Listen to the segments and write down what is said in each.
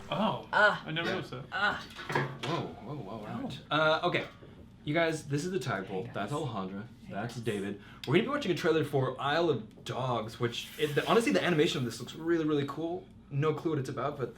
I never noticed that. Whoa, right. Okay, you guys, this is the tadpole. That's Alejandra. That's David. We're gonna be watching a trailer for Isle of Dogs, which honestly the animation of this looks really, really cool. No clue what it's about, but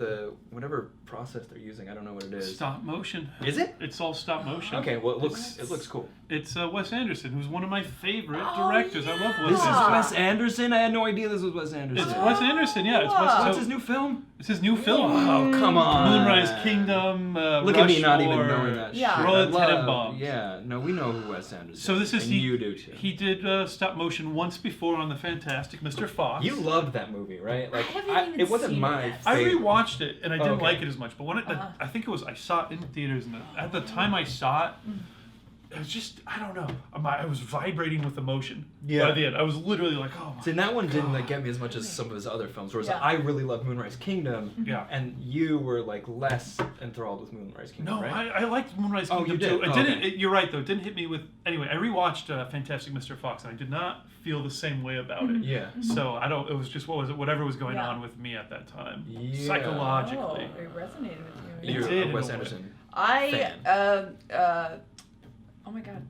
whatever process they're using, I don't know what it is. Stop motion. Is it? It's all stop motion. Okay, well it looks cool. It's Wes Anderson, who's one of my favorite directors. Yeah. I love Wes This is Anderson. Wes Anderson? I had no idea this was Wes Anderson. It's Wes Anderson, yeah. It's Wes. What's his new film? It's his new film. Oh, come on. Moonrise Kingdom. Look at me not even knowing that Yeah. shit. Royal I love- Tenenbaums. Yeah, no, we know who Wes Anderson is. So this is and you do too. He did stop motion once before on the fantastic Mr. Fox. You loved that movie, right? Like haven't even it wasn't seen my it yet. I favorite. rewatched it and I didn't Okay. like it as much. But when I think I saw it in theaters, and at the time I saw it, it was just, I don't know. I was vibrating with emotion by the end. I was literally like, oh my See, and that one didn't God. get me as much as some of his other films. Whereas Yeah. I really love Moonrise Kingdom, Yeah. and you were like less enthralled with Moonrise Kingdom. No, right? I liked Moonrise Oh, Kingdom you did? too. It Oh, didn't. okay. You're right though. It didn't hit me with. Anyway, I rewatched Fantastic Mr. Fox, and I did not feel the same way about it. Yeah. So I don't. It was just whatever was going Yeah. on with me at that time, Yeah. psychologically. Oh, it resonated with you. It You're did a in Wes a way. Anderson. Oh my god.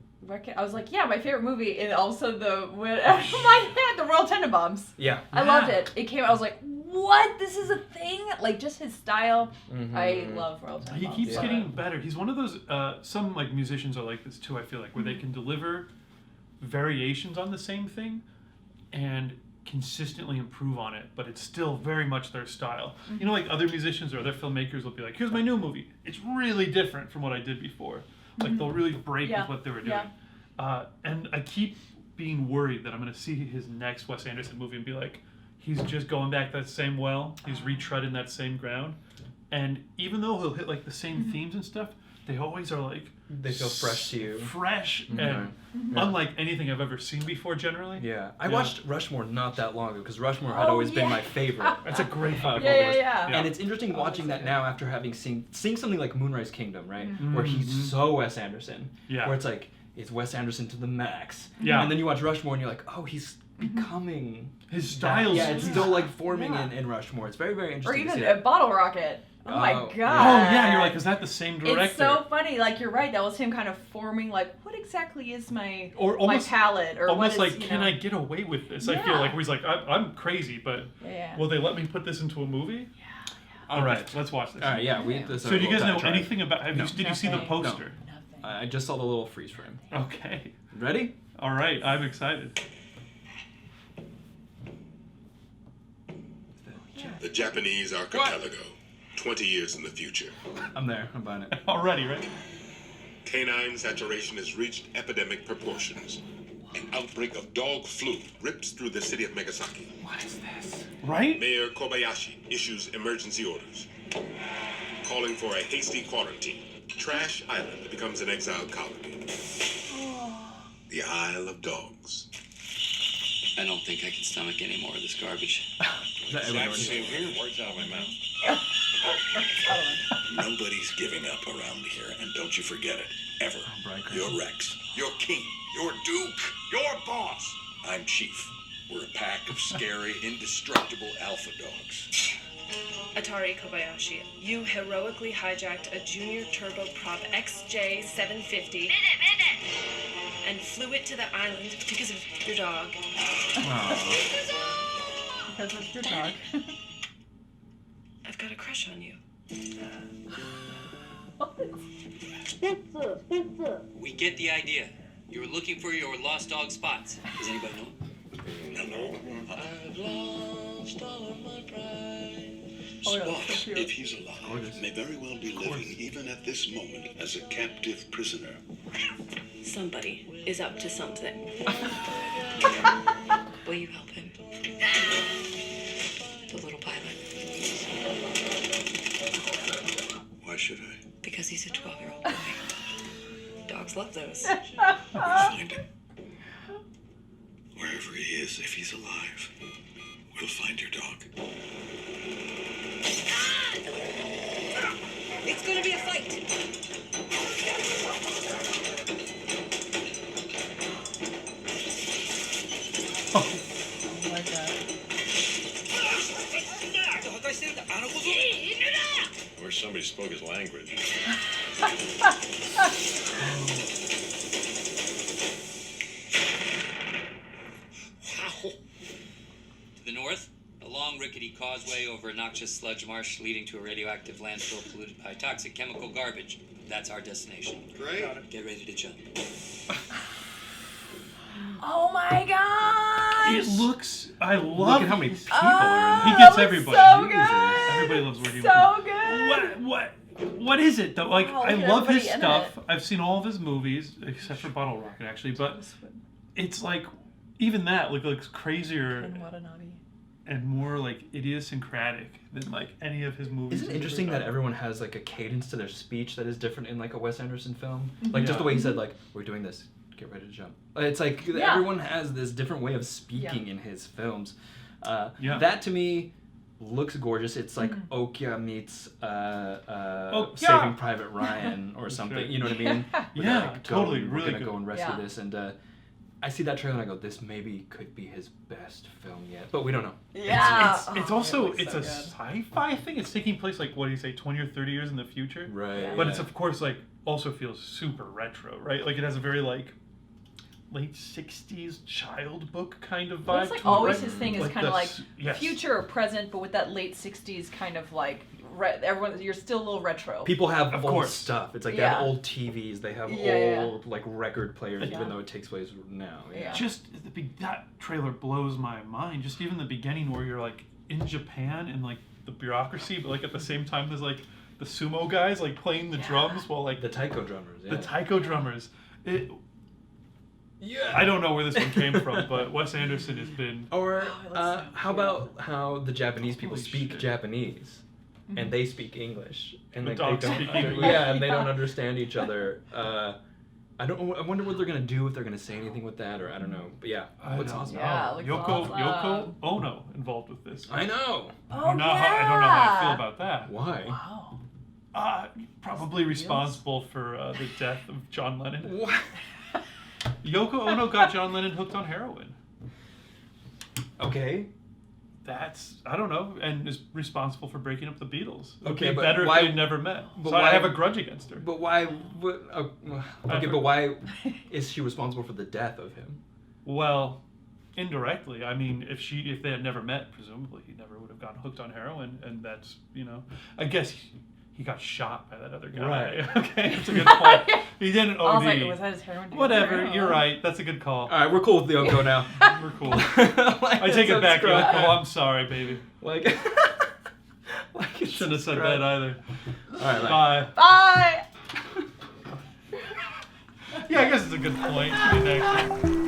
I was like, yeah, my favorite movie, and also my head, the Royal Tenenbaums. Yeah. I loved it. It came. I was like, what? This is a thing? Like just his style. Mhm. I love Royal Tenenbaums. He keeps Yeah. getting better. He's one of those. Some like musicians are like this too. I feel like where they can deliver variations on the same thing, and consistently improve on it, but it's still very much their style. You know, like other musicians or other filmmakers will be like, "Here's my new movie. It's really different from what I did before." Like they'll really break Yeah. with what they were doing. Yeah. And I keep being worried that I'm going to see his next Wes Anderson movie and be like, he's just going back that same well. He's retreading that same ground. And even though he'll hit like the same themes and stuff, they always are like They feel fresh to you. fresh and Yeah. unlike anything I've ever seen before. Generally, Yeah. I Yeah. watched Rushmore not that long ago because Rushmore had Oh, always been yeah. my favorite. that's a great film. Yeah. And it's interesting watching that now after having seeing something like Moonrise Kingdom, right? Mm-hmm. Where he's so Wes Anderson. Yeah. Where it's like, it's Wes Anderson to the max. Yeah. And then you watch Rushmore and you're like, oh, he's becoming... His style's Yeah, it's still like forming Yeah. in Rushmore. It's very, very Or interesting to even see a that. Bottle Rocket. Oh my Oh, god. Oh yeah, you're like, is that the same director? It's so funny. Like you're right. That was him kind of forming. Like, what exactly is my Or almost- my palette? Or Almost what is, like, you can know? I get away with this? I feel Yeah. like where he's like, I'm crazy, but Yeah. will they let me put this into a movie? All Okay, right. let's watch this. All right, yeah. So do you guys know try. anything about? No. Did you see the Nothing. poster? Nothing. I just saw the little freeze frame. Okay. Ready? All right. I'm excited. The Japanese archipelago, 20 years in the future. I'm there. I'm buying it. Already, right? Canine saturation has reached epidemic proportions. An outbreak of dog flu rips through the city of Megasaki. What is this? Right? Mayor Kobayashi issues emergency orders, calling for a hasty quarantine. Trash Island becomes an exiled colony. The Isle of Dogs. I don't think I can stomach any more of this garbage. Is that everyone? Same here. Words out of my mouth. Nobody's giving up around here, and don't you forget it, ever. Brian Cranston. You're Rex. You're King. You're Duke. You're Boss. I'm Chief. We're a pack of scary, indestructible alpha dogs. Atari Kobayashi, you heroically hijacked a Junior Turboprop XJ750 and flew it to the island because of your dog. Because it's your dog. I've got a crush on you. We get the idea. You were looking for your lost dog spots. Does anybody know? Hello? I've lost all of my pride. Oh, yeah, Spot, so cute. if he's alive, may very well be living even at this moment as a captive prisoner. Somebody is up to something. Will you help him? The little pilot. Why should I? Because he's a 12-year-old boy. Dogs love those. We'll find him. Wherever he is, if he's alive, we'll find your dog. It's gonna be a fight. Oh my god. 破壊してるんだ。あの小僧。somebody spoke his language. Wow. To the north, a long rickety causeway over a noxious sludge marsh leading to a radioactive landfill polluted by toxic chemical garbage. That's our destination. Great. Get ready to jump. Oh my gosh! It looks. I love. Look at how many people Oh, are in He there. gets that looks everybody. So Jesus. good. Everybody loves working with So him. good. What is it though? Like Oh, I look at love his everybody in stuff. it. I've seen all of his movies except for Bottle Rocket actually, but it's like even that looks crazier And Watanabe. and more like idiosyncratic than like any of his movies. Isn't it he's interesting ever that done. everyone has like a cadence to their speech that is different in like a Wes Anderson film? Like just Yeah. the way he said like, we're doing this, get ready to jump. It's like Yeah. everyone has this different way of speaking in his films. Yeah. That to me looks gorgeous. It's like Okja meets Saving Private Ryan or something. right. You know what I mean? Where they're Yeah, like, totally, We're really gonna good. go and rescue Yeah. this, and I see that trailer and I go, this maybe could be his best film yet, but we don't know. Yeah. It's Oh, also it looks it's so a good. sci-fi thing. It's taking place like what do you say, 20 or 30 years in the future. Right. But it's of course like also feels super retro, right? Like it has a very like late 60s child book kind of vibe. Well, it's like to it, always right? his thing is Like kind of the like s- yes. future or present, but with that late '60s kind of like everyone. You're still a little retro. People have Of old course. stuff. It's like they Yeah. have old TVs, they have Yeah, old like record players, Yeah. even though it takes place now. Yeah. Yeah. Just that trailer blows my mind. Just even the beginning where you're like in Japan and like the bureaucracy, but like at the same time there's like the sumo guys like playing the drums while like The taiko drummers. Yeah. the taiko drummers. Yeah. I don't know where this one came from, but Wes Anderson has been. Or it looks so how about how the Japanese people Holy speak shit. Japanese, and they speak English, and The like, dogs they don't, speak English. yeah, and they don't Yeah. understand each other. I wonder what they're gonna do, if they're gonna say anything with that, or I don't know. But yeah, I looks don't awesome. Yeah, it looks Yoko awesome. Ono involved with this. I know. Oh, I don't know how I feel about that. Why? Wow. Probably responsible for the death of John Lennon. What? Yoko Ono got John Lennon hooked on heroin. Okay. That's I don't know, and is responsible for breaking up the Beatles. It'd Okay, be but better why- if they'd never met. but So why- I have a grudge against her. But why? Okay, but why is she responsible for the death of him? Well, indirectly. I mean, if they had never met, presumably he never would have gotten hooked on heroin, and that's I guess he got shot by that other guy. Right. Okay, that's a good point. He didn't OD. I was like, was that his heroin? Whatever. Oh. You're right. That's a good call. All right, we're cool with the Yoko now. We're cool. Like, I take it back, subscribe. Yoko. I'm sorry, baby. Like, like and Shouldn't have said subscribe. that either. All right, bye. Bye. Bye. Yeah, I guess it's a good point. She didn't actually.